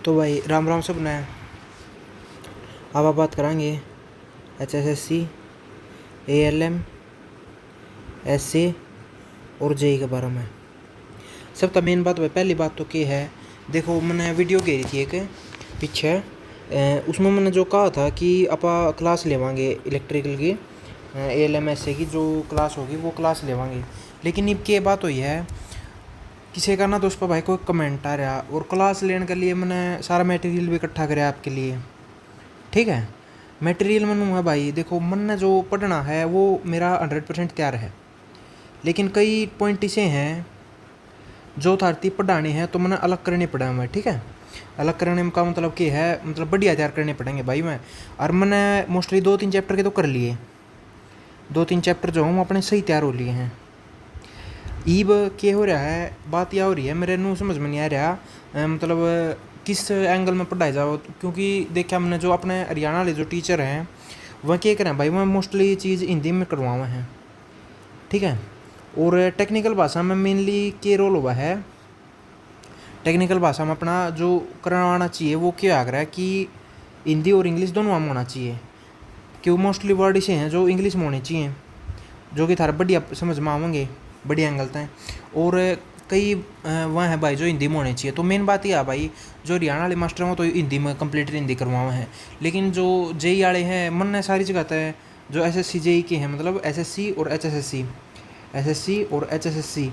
तो भाई राम राम सब ने। अब आप बात करेंगे HSSC, ALM, SA और JEE के बारे में। सबका मेन बात भाई, पहली बात तो क्या है, देखो मैंने वीडियो घेरी थी एक पीछे, उसमें मैंने जो कहा था कि आप क्लास लेवांगे इलेक्ट्रिकल की, ALM SA की जो क्लास होगी वो क्लास लेवांगे। लेकिन अब क्या बात हुई है, किसी का ना तो उस पर भाई कोई कमेंट आ रहा, और क्लास लेने के लिए मैंने सारा मटेरियल भी इकट्ठा कराया आपके लिए। ठीक है, मटेरियल मैंने है भाई, देखो मैंने जो पढ़ना है वो मेरा 100% तैयार है, लेकिन कई पॉइंट ऐसे हैं जो थारती पढ़ाने हैं तो मैंने अलग करने पड़ा मैं। ठीक है, अलग करने का मतलब क्या है, मतलब बढ़िया तैयार करने पड़ेंगे भाई मैं। और मैंने मोस्टली 2-3 चैप्टर के तो कर लिए, 2-3 चैप्टर जो हम अपने सही तैयार हो लिए हैं। ईब क्या हो रहा है, बात यह हो रही है मेरे नू समझ में नहीं आ रहा, मतलब किस एंगल में पढ़ाया जाओ, क्योंकि देखा हमने जो अपने हरियाणा वाले जो टीचर हैं वह क्या करें भाई, वह मोस्टली ये चीज़ हिंदी में करवाए हैं। ठीक है, और टेक्निकल भाषा में मेनली क्या रोल हुआ है, टेक्निकल भाषा में अपना जो करवाना चाहिए वो क्या आग रहा है कि हिंदी और इंग्लिश दोनों में होना चाहिए, क्यों मोस्टली वर्ड ऐसे हैं जो इंग्लिश में होने चाहिए, जो कि थारा बढ़िया समझ में आवेंगे, बढ़िया एंगल हैं। और कई वह है भाई जो हिंदी में होने चाहिए। तो मेन बात यह है भाई, जो हरियाणा वाले मास्टर हैं तो हिंदी में कंप्लीट हिंदी करवाए हैं, लेकिन जो JEE वाले हैं मन ने सारी जगह है, जो SSC JEE के हैं, मतलब SSC और HSSC,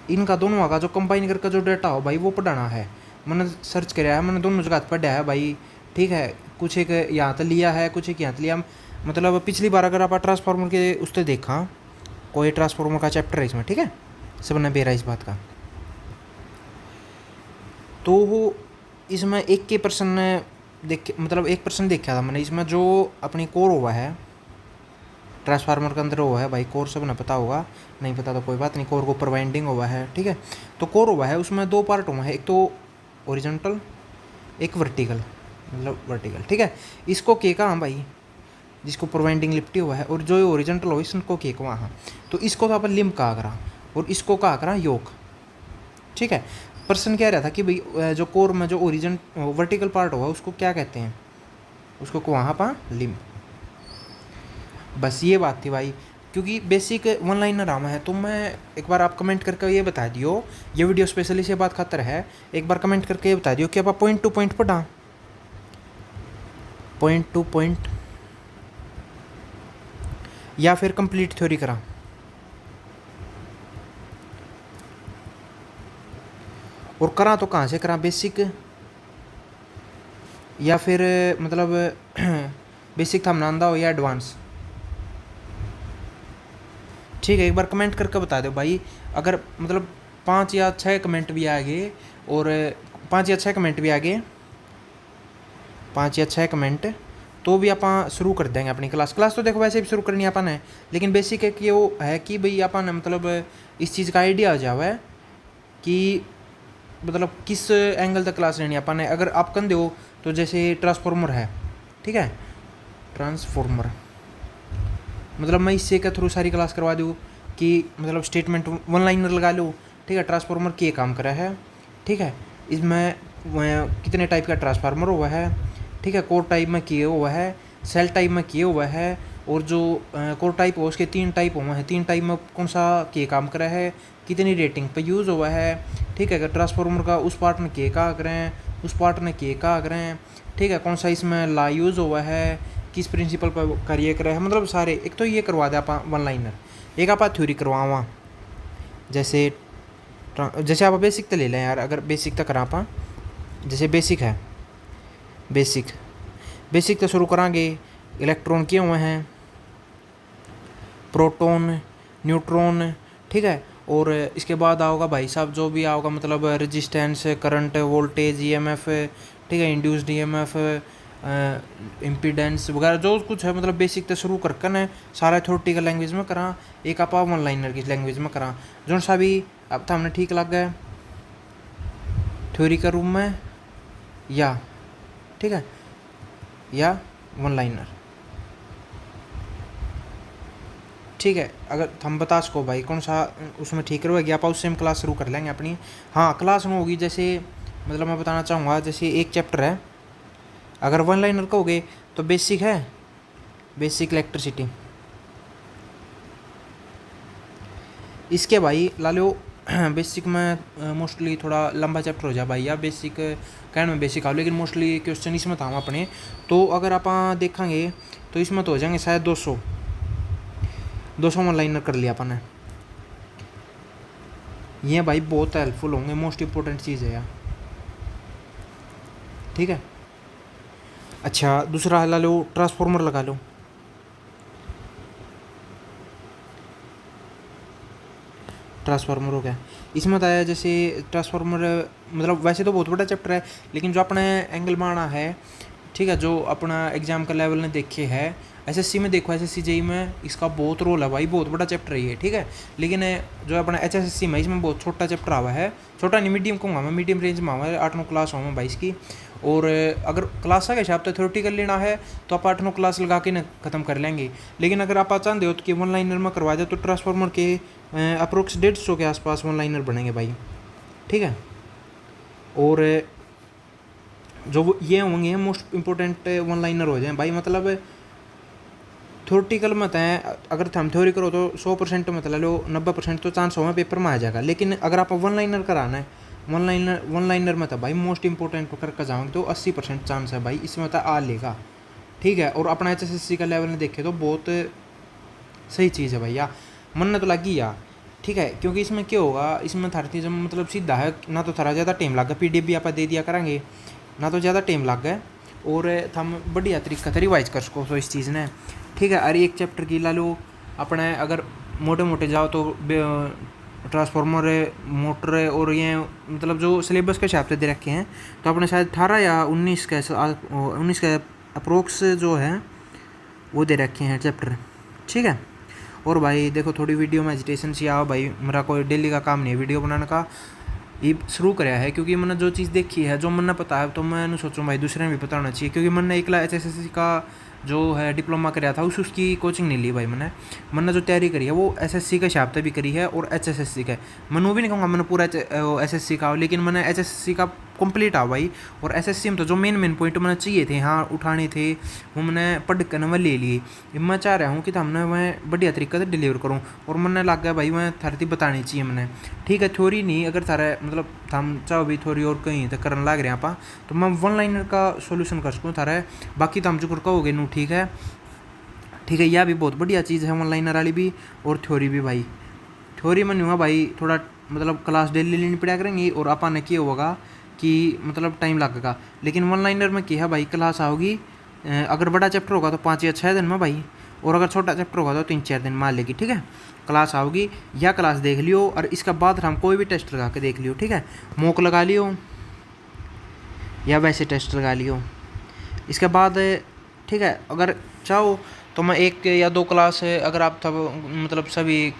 इनका दोनों का जो कंबाइन करके जो डाटा हो भाई वो पढ़ाना है। मैंने सर्च कराया है, मैंने दोनों जगह पढ़ा है भाई। ठीक है, कुछ एक यहाँ तक लिया है, कुछ एक यहाँ तक लिया, मतलब पिछली बार अगर आप ट्रांसफार्मर के उस पर देखा, कोई ट्रांसफार्मर का चैप्टर है इसमें। ठीक है, सबने बेरा इस बात का, तो वो इसमें एक के पर्सन ने देख, मतलब एक पर्सन देखा था मैंने इसमें, जो अपनी कोर हुआ है ट्रांसफार्मर के अंदर हुआ है भाई। कोर सब ने पता होगा, नहीं पता तो कोई बात नहीं, कोर के ऊपर वाइंडिंग हुआ है। ठीक है, तो कोर हुआ है उसमें 2 पार्ट हुआ है, एक तो ओरिजेंटल, एक वर्टिकल, मतलब वर्टिकल। ठीक है, इसको के कहाँ भाई, जिसको ऊपर वाइंडिंग लिपटी हुआ है, और जो ओरिजेंटल हो इसको के वहाँ, तो इसको तो अपन लिम्ब कहा करा और इसको कहा करा योक। ठीक है, पर्सन कह रहा था कि भाई जो कोर में जो ओरिजिन वर्टिकल पार्ट हुआ उसको क्या कहते हैं, उसको को वहाँ पा लिम्ब। बस ये बात थी भाई, क्योंकि बेसिक 1 लाइनर आमा है। तो मैं एक बार आप कमेंट करके ये बता दियो, ये वीडियो स्पेशली से बात खातर है, एक बार कमेंट करके ये बता दियो कि आप पॉइंट टू पॉइंट पढ़ा, पॉइंट टू पॉइंट, या फिर कंप्लीट थ्योरी करा। और करा तो कहाँ से करा, बेसिक या फिर मतलब बेसिक था मनांदा हो या एडवांस। ठीक है, एक बार कमेंट करके बता दो भाई। अगर मतलब 5 या 6 कमेंट भी आ गए, और 5 या 6 कमेंट भी आ गए, 5 या 6 कमेंट, तो भी आप शुरू कर देंगे अपनी क्लास तो देखो वैसे भी शुरू करनी अपन है, लेकिन बेसिक एक ये वो है कि भाई अपन मतलब इस चीज़ का आइडिया आ जावे कि मतलब किस एंगल तक क्लास लेनी है अपन ने। अगर आप कर दो तो जैसे ट्रांसफार्मर है, ठीक है, ट्रांसफार्मर मतलब मैं इससे के थ्रू सारी क्लास करवा दूँ कि मतलब स्टेटमेंट 1 लाइनर लगा लो। ठीक है, ट्रांसफार्मर के काम करा है। ठीक है, इसमें कितने टाइप का ट्रांसफार्मर हुआ है। ठीक है, कोर टाइप में किए हुआ है, सेल टाइप में किए हुआ है, और जो कोर टाइप हो उसके 3 टाइप हुए हैं, 3 टाइप में कौन सा के काम करा है, कितनी रेटिंग पे यूज़ हुआ है। ठीक है, अगर ट्रांसफार्मर का उस पार्ट में के का करें, उस पार्ट में के का करें। ठीक है, कौन सा इसमें ला यूज़ हुआ है, किस प्रिंसिपल पर करिए करे है, मतलब सारे। एक तो ये करवा दे आप 1 लाइनर, एक आप थ्योरी करवावा, जैसे आप बेसिक तो ले लें यार, अगर बेसिक तक करा पा, जैसे बेसिक है, बेसिक तो शुरू करांगे। इलेक्ट्रॉन किए हुए हैं, प्रोटॉन, न्यूट्रॉन। ठीक है, और इसके बाद आओगा भाई साहब जो भी आओगा, मतलब रेजिस्टेंस, करंट, वोल्टेज, EMF। ठीक है, इंड्यूस्ड EMF, इम्पीडेंस वगैरह जो कुछ है, मतलब बेसिक तो शुरू करके ना सारा थ्योरेटिकल लैंग्वेज में करा, एक आप 1 लाइनर की लैंग्वेज में करा, जो सा भी अब तो हमने ठीक लग गया थ्योरी के रूम में, या ठीक है, या 1 लाइनर। ठीक है, अगर हम बता सको भाई कौन सा उसमें ठीक रहेगी, आप उससे हम क्लास शुरू कर लेंगे अपनी। हाँ, क्लास में होगी जैसे मतलब मैं बताना चाहूँगा, जैसे एक चैप्टर है, अगर वन लाइनर कहोगे तो बेसिक है, बेसिक इलेक्ट्रिसिटी। इसके भाई ला लो बेसिक में मोस्टली थोड़ा लंबा चैप्टर हो जाए भाई, या बेसिक कहने में बेसिक आओ, लेकिन मोस्टली क्वेश्चन इसमें था अपने। तो अगर आप देखेंगे तो इसमें तो हो जाएंगे शायद 200 वन लाइनर कर लिया अपन ने। ये भाई बहुत हेल्पफुल होंगे, मोस्ट इंपॉर्टेंट चीज़ है यार, ठीक है। अच्छा दूसरा ला लो ट्रांसफार्मर लगा लो। ट्रांसफार्मर हो गया, इसमें बताया जैसे ट्रांसफार्मर, मतलब वैसे तो बहुत बड़ा चैप्टर है, लेकिन जो अपने एंगल माना है, ठीक है, जो अपना एग्जाम का लेवल ने देखे है, एसएससी में देखो, एसएससी जेई में इसका बहुत रोल है भाई, बहुत बड़ा चैप्टर है ये, ठीक है। लेकिन जो अपना एचएसएससी में इसमें बहुत छोटा चैप्टर आवा है, छोटा नहीं मीडियम कहूँगा मैं, मीडियम रेंज में आवा है, 8-9 क्लास हुआ मैं 22 की। और अगर क्लास के हिसाब से थ्योरेटिकल लेना है तो आप 8-9 क्लास लगा के ना ख़त्म कर लेंगे। लेकिन अगर आप चाहते हो तो कि वन लाइनर में करवा दे तो ट्रांसफार्मर के अप्रोक्स 150 के आसपास वन लाइनर बनेंगे भाई, ठीक है। और जो ये होंगे मोस्ट इंपॉर्टेंट वन लाइनर हो जाए भाई, मतलब थ्योरेटिकल मत है, अगर हम थ्योरी करो तो 100% मतलब लो 90% तो चांस हो पेपर में आ जाएगा। लेकिन अगर आप वन लाइनर कराना है, वन लाइनर में था भाई मोस्ट इंपॉर्टेंट करके जाओगे तो 80% चांस है भाई इसमें तो आ लेगा, ठीक है। और अपना एचएसएससी का लेवल ने देखे तो बहुत सही चीज़ है भैया, मन तो लगी यार, ठीक है। क्योंकि इसमें क्या होगा, इसमें थारती जब मतलब सीधा है ना, तो थारा ज़्यादा टाइम लग गया, PDF भी आप दे दिया करेंगे ना, तो ज़्यादा टाइम लग गया, और हम बढ़िया तरीका से रिवाइज कर सको तो इस चीज़ ने, ठीक है। अरे एक चैप्टर की ला लो अपने, अगर मोटे मोटे जाओ तो ट्रांसफार्मर मोटर और ये मतलब जो सिलेबस के हिसाब से दे रखे हैं, तो अपने शायद 18 या 19 के अप्रोक्स जो है वो दे रखे हैं चैप्टर, ठीक है। और भाई देखो थोड़ी वीडियो में एजिटेशन सी आओ भाई, मेरा कोई डेली का काम नहीं है वीडियो बनाने का, ये शुरू कराया है क्योंकि मैंने जो चीज़ देखी है, जो मैंने पता है, तो मैंने सोचूँ भाई दूसरे ने भी पता होना चाहिए। क्योंकि मैंने एकला एचएसएससी का जो है डिप्लोमा कराया था उसकी कोचिंग नहीं ली भाई, मैंने जो तैयारी करी है वो एसएससी के हिसाब से भी करी है और एचएसएससी का, मैंने भी नहीं कहूँगा मैंने पूरा एसएससी का, लेकिन मैंने एचएसएससी का कंप्लीट आ भाई। और एसएससी में तो जो मेन पॉइंट मैंने चाहिए थे, हाँ उठाने थे, वो मैंने पढ़ कर मैं ले लिए। मैं चाह रहा हूँ कि हमने मैं बढ़िया तरीके से डिलीवर करूँ, और मैंने लग गया भाई मैं थारती बतानी चाहिए मैंने, ठीक है। थ्योरी नहीं, अगर थारा मतलब हम चाहो भी थ्योरी और कहीं तक करने लग रहे हैं आप, तो मैं वन लाइनर का सोल्यूशन कर सकूँ थारा, बाकी तो हम जो कहोगे नू, ठीक है, ठीक है। यह भी बहुत बढ़िया चीज़ है वन लाइनर वाली भी, और थ्योरी भी भाई। थ्योरी में नहीं हुआ भाई, थोड़ा मतलब क्लास डेली लेनी पड़ा करेंगी, और अपन ने क्या होगा कि मतलब टाइम लगेगा। लेकिन वन लाइनर में क्या है भाई, क्लास आओगी, अगर बड़ा चैप्टर होगा तो 5 या 6 दिन में भाई, और अगर छोटा चैप्टर होगा तो 3-4 दिन मान लेगी, ठीक है। क्लास आओगी, या क्लास देख लियो, और इसके बाद हम कोई भी टेस्ट लगा के देख लियो, ठीक है। मॉक लगा लियो या वैसे टेस्ट लगा लियो, इसके बाद ठीक है। अगर चाहो तो मैं 1 या 2 क्लास अगर आप तब मतलब सभी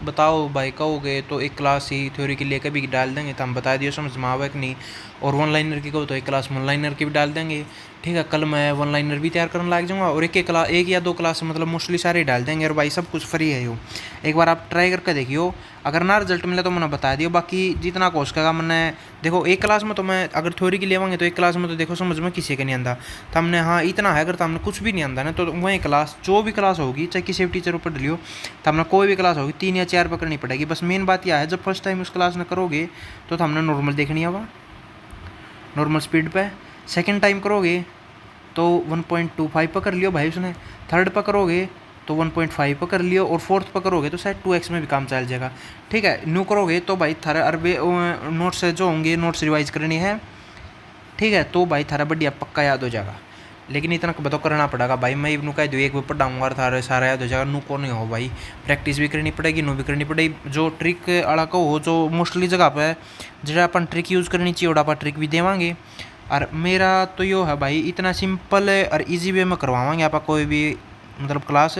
बताओ भाई कहोगे तो 1 क्लास ही थ्योरी के लिए कभी डाल देंगे, तो हम बता दियो समझ में आवे कि नहीं। और वन लाइनर की कहो तो 1 क्लास वन लाइनर की भी डाल देंगे, ठीक है। कल मैं वन लाइनर भी तैयार करने लग जाऊँगा, और 1 या 2 क्लास मतलब मोस्टली सारे डाल देंगे, और भाई सब कुछ फ्री है यो, एक बार आप ट्राई करके देखियो। अगर ना रिजल्ट मिले तो मैंने बता दियो, बाकी जितना कोर्स का मैंने देखो 1 क्लास में तो मैं अगर थ्योरी की लेवांगे तो 1 क्लास में तो देखो समझ में किसी का नहीं आता, तो हमने हाँ इतना है, अगर तो हमने कुछ भी नहीं आता ना तो वही क्लास जो भी क्लास होगी, चाहे किसी भी टीचर ऊपर लियो, तो हमने कोई भी क्लास होगी 3 या 4 पकड़नी पड़ेगी। बस मेन बात यह है, जब फर्स्ट टाइम उस क्लास में करोगे तो हमने नॉर्मल देखनी है, वह नॉर्मल स्पीड पे। सेकंड टाइम करोगे तो 1.25 पर कर लियो भाई उसने, थर्ड पर करोगे तो 1.5 पर कर लियो, और फोर्थ पर करोगे तो शायद 2x में भी काम चल जाएगा, ठीक है। न्यू करोगे तो भाई थारा अरबे नोट्स जो होंगे, नोट्स रिवाइज करनी है, ठीक है, तो भाई थारा बढ़िया पक्का याद हो जाएगा। लेकिन इतना तो करना पड़ेगा भाई, मैं इनू कह दूँ एक बार पढ़ाऊँगा थारा सारा याद हो जाएगा, नू को नहीं हो भाई, प्रैक्टिस भी करनी पड़ेगी, नू भी करनी पड़ेगी। जो ट्रिक आड़ा को हो, जो मोस्टली जगह पर जो अपन ट्रिक यूज़ करनी चाहिए और अपन ट्रिक भी देवांगे। और मेरा तो यो है भाई, इतना सिंपल और इजी वे में करवाएंगे आप कोई भी मतलब क्लास,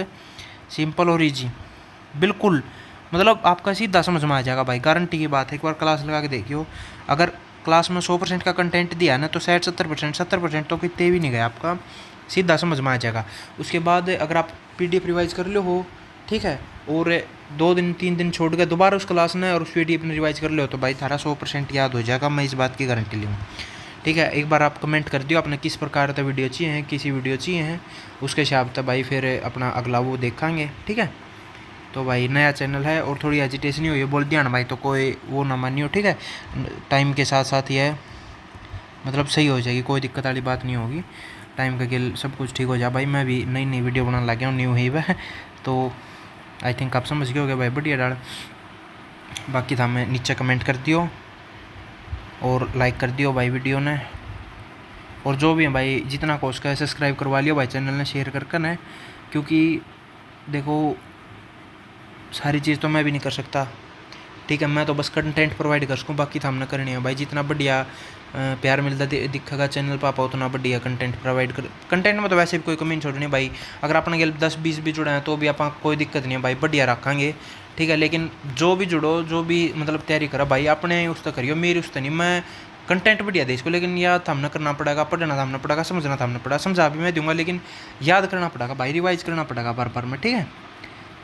सिंपल और इजी बिल्कुल, मतलब आपका सीधा समझ में आ जाएगा भाई, गारंटी की बात है। एक बार क्लास लगा के देखियो, अगर क्लास में 100% का कंटेंट दिया ना तो शायद 70% तो कितने भी नहीं गए, आपका सीधा समझ में आ जाएगा। उसके बाद अगर आप PDF रिवाइज कर लो हो ठीक है। और 2 दिन 3 दिन छोड़ के दोबारा उस क्लास ने और उस पीडीएफ ने रिवाइज कर लो तो भाई थारा 100% याद हो जाएगा, मैं इस बात की गारंटी लूँ। ठीक है, एक बार आप कमेंट कर दियो आपने किस प्रकार का वीडियो चाहिए हैं, किसी वीडियो चाहिए हैं, उसके हिसाब से भाई फिर अपना अगला वो देखेंगे। ठीक है, तो भाई नया चैनल है और थोड़ी एजिटेशन ही हुई है, बोल दिया ना भाई, तो कोई वो ना मानियो। ठीक है, टाइम के साथ साथ ये मतलब सही हो जाएगी, कोई दिक्कत वाली बात नहीं होगी, टाइम का गिल सब कुछ ठीक हो जाए। भाई मैं भी नई नई वीडियो बनाने लग गया हूँ, न्यू ही वह, तो आई थिंक आप समझ गए होगे भाई, बढ़िया डाल। बाकी था मैं नीचे कमेंट कर दियो और लाइक कर दियो भाई वीडियो ने, और जो भी है भाई जितना कोर्स का है सब्सक्राइब करवा लियो भाई चैनल ने, शेयर कर न, क्योंकि देखो सारी चीज़ तो मैं भी नहीं कर सकता। ठीक है, मैं तो बस कंटेंट प्रोवाइड कर सकूँ, बाकी तो हमने करनी है भाई। जितना बढ़िया प्यार मिलता दिखेगा चैनल पापा उतना बढ़िया कंटेंट प्रोवाइड कर। कंटेंट में तो वैसे भी कोई कमी नहीं छोड़नी भाई, अगर अपने गल 10-20 भी जुड़े हैं तो भी आप कोई दिक्कत नहीं है भाई, बढ़िया रखेंगे। ठीक है, लेकिन जो भी जुड़ो, जो भी मतलब तैयारी करो भाई अपने उस तक करियो, मेरी उस तक नहीं। मैं कंटेंट बढ़िया दे इसको, लेकिन याद हमने करना पड़ेगा, पढ़ना हमने पड़ेगा, समझना हमने पड़ेगा। समझा भी मैं दूंगा लेकिन याद करना पड़ेगा भाई, रिवाइज करना पड़ेगा बार बार में। ठीक है,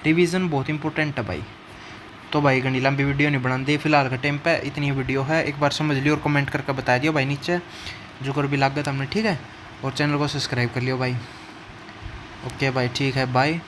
रिवीजन बहुत इंपॉर्टेंट है भाई। तो भाई घनी लंबी वीडियो नहीं बना दे फिलहाल का टाइम पे, इतनी वीडियो है, एक बार समझ लियो और कमेंट करके बता दियो भाई नीचे जो कर भी लागत हमने। ठीक है, और चैनल को सब्सक्राइब कर लियो भाई। ओके भाई, ठीक है, बाय।